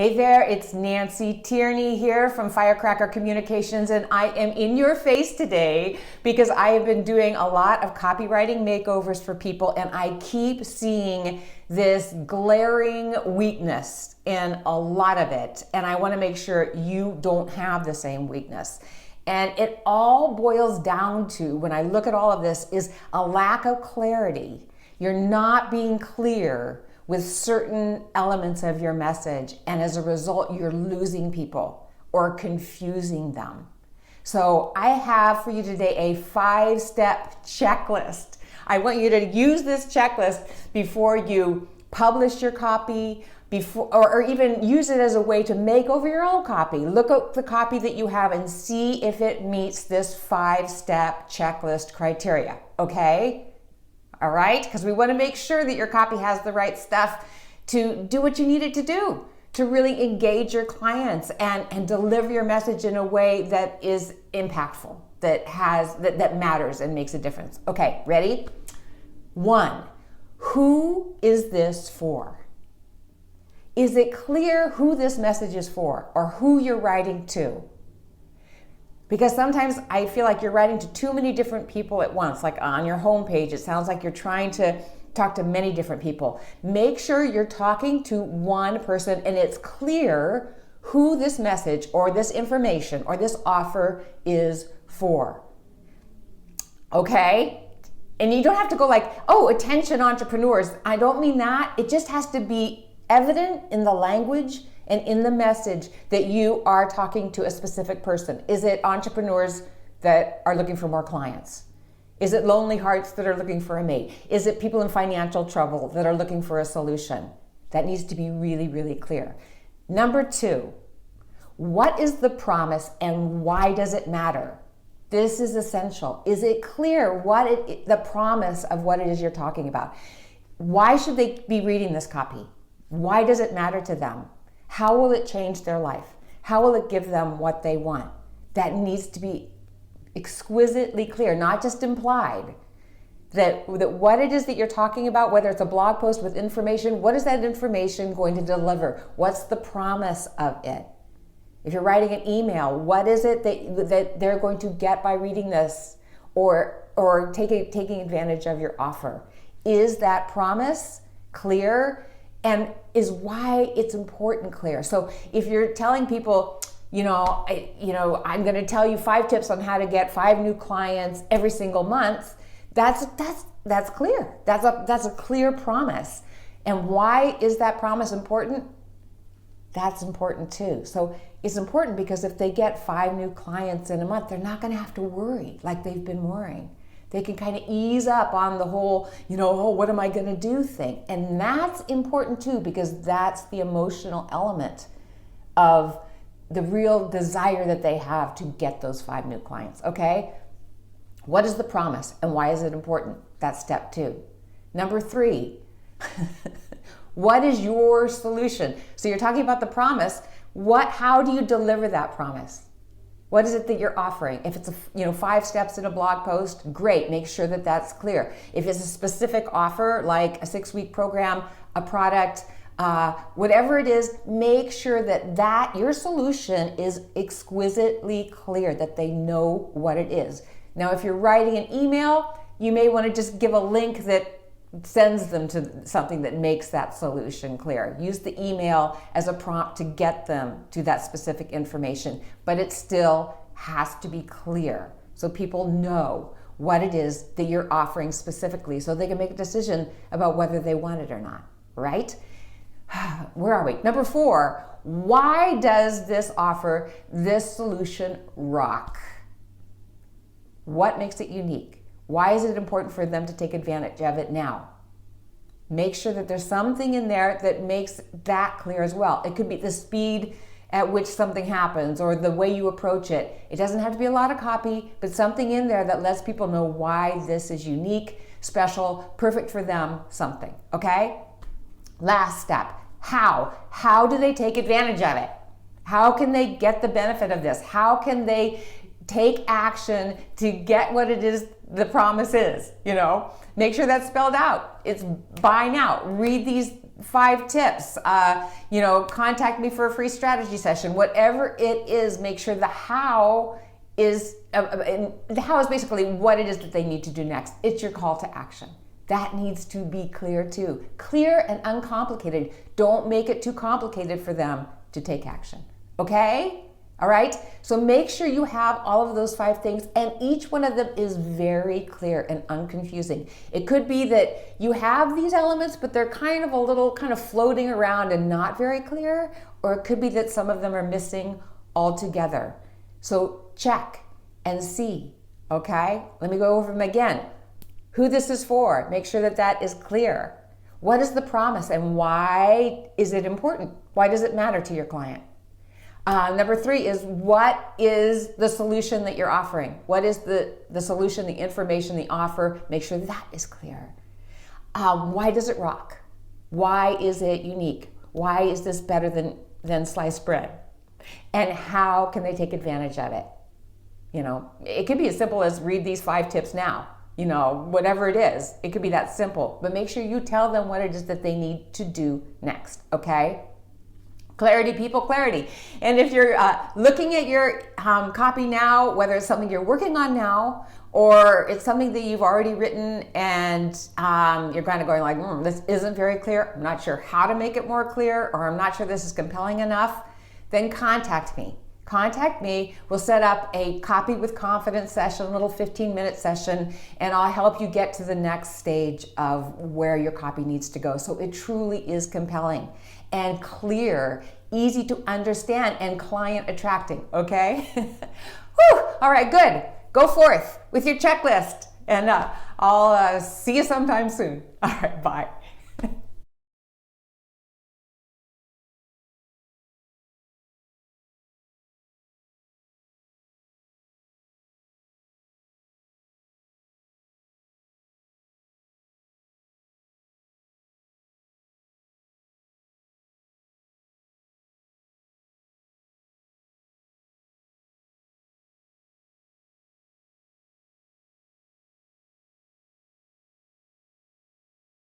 Hey there, it's Nancy Tierney here from Firecracker Communications, and I am in your face today because I have been doing a lot of copywriting makeovers for people, and I keep seeing this glaring weakness in a lot of it, and I want to make sure you don't have the same weakness. And it all boils down to, when I look at all of this, is a lack of clarity. You're not being clear with certain elements of your message, and as a result, you're losing people or confusing them. So I have for you today a 5-step checklist. I want you to use this checklist before you publish your copy, or even use it as a way to make over your own copy. Look at the copy that you have and see if it meets this 5-step checklist criteria, okay? All right, because we want to make sure that your copy has the right stuff to do what you need it to do, to really engage your clients and deliver your message in a way that is impactful, that matters and makes a difference. Okay, ready? 1, who is this for? Is it clear who this message is for or who you're writing to? Because sometimes I feel like you're writing to too many different people at once. Like on your homepage, it sounds like you're trying to talk to many different people. Make sure you're talking to one person and it's clear who this message or this information or this offer is for. Okay? And you don't have to go like, oh, attention entrepreneurs. I don't mean that. It just has to be evident in the language and in the message that you are talking to a specific person. Is it entrepreneurs that are looking for more clients? Is it lonely hearts that are looking for a mate? Is it people in financial trouble that are looking for a solution? That needs to be really, really clear. Number 2, what is the promise and why does it matter? This is essential. Is it clear the promise of what it is you're talking about? Why should they be reading this copy? Why does it matter to them? How will it change their life? How will it give them what they want? That needs to be exquisitely clear, not just implied. That what it is that you're talking about, whether it's a blog post with information, what is that information going to deliver? What's the promise of it? If you're writing an email, what is it that they're going to get by reading this or taking advantage of your offer? Is that promise clear? And is why it's important clear. So if you're telling people, I'm going to tell you 5 tips on how to get 5 new clients every single month, that's clear. That's a clear promise. And why is that promise important? That's important too. So it's important because if they get 5 new clients in a month, they're not going to have to worry like they've been worrying. They can kind of ease up on the whole, what am I going to do thing? And that's important too, because that's the emotional element of the real desire that they have to get those 5 new clients, okay? What is the promise and why is it important? That's step 2. Number 3, what is your solution? So you're talking about the promise. How do you deliver that promise? What is it that you're offering? If it's 5 steps in a blog post, great. Make sure that that's clear. If it's a specific offer, like a 6-week program, a product, whatever it is, make sure that your solution is exquisitely clear, that they know what it is. Now, if you're writing an email, you may want to just give a link that sends them to something that makes that solution clear. Use the email as a prompt to get them to that specific information, but it still has to be clear so people know what it is that you're offering specifically so they can make a decision about whether they want it or not, right? Where are we? Number 4, why does this offer, this solution rock? What makes it unique? Why is it important for them to take advantage of it now? Make sure that there's something in there that makes that clear as well. It could be the speed at which something happens or the way you approach it. It doesn't have to be a lot of copy, but something in there that lets people know why this is unique, special, perfect for them, something, okay? Last step, how? How do they take advantage of it? How can they get the benefit of this? How can they take action to get what it is the promise is? Make sure that's spelled out. It's buy now. Read 5 tips, contact me for a free strategy session, whatever it is, make sure the how is, the how is basically what it is that they need to do next. It's your call to action. That needs to be clear too. Clear and uncomplicated. Don't make it too complicated for them to take action. Okay? All right? So make sure you have all of those 5 things, and each one of them is very clear and unconfusing. It could be that you have these elements, but they're kind of floating around and not very clear, or it could be that some of them are missing altogether. So check and see. Okay? Let me go over them again. Who this is for, make sure that that is clear. What is the promise and why is it important? Why does it matter to your client? Number 3 is, what is the solution that you're offering? What is the solution, the information, the offer? Make sure that is clear. Why does it rock? Why is it unique? Why is this better than sliced bread? And how can they take advantage of it? It could be as simple as read these 5 tips now. Whatever it is, it could be that simple. But make sure you tell them what it is that they need to do next, okay? Clarity, people, clarity. And if you're looking at your copy now, whether it's something you're working on now or it's something that you've already written and you're kind of going like, this isn't very clear, I'm not sure how to make it more clear, or I'm not sure this is compelling enough, then contact me. Contact me. We'll set up a copy with confidence session, a little 15-minute session, and I'll help you get to the next stage of where your copy needs to go. So it truly is compelling and clear, easy to understand, and client attracting, okay? Whew. All right, good. Go forth with your checklist, and I'll see you sometime soon. All right, bye.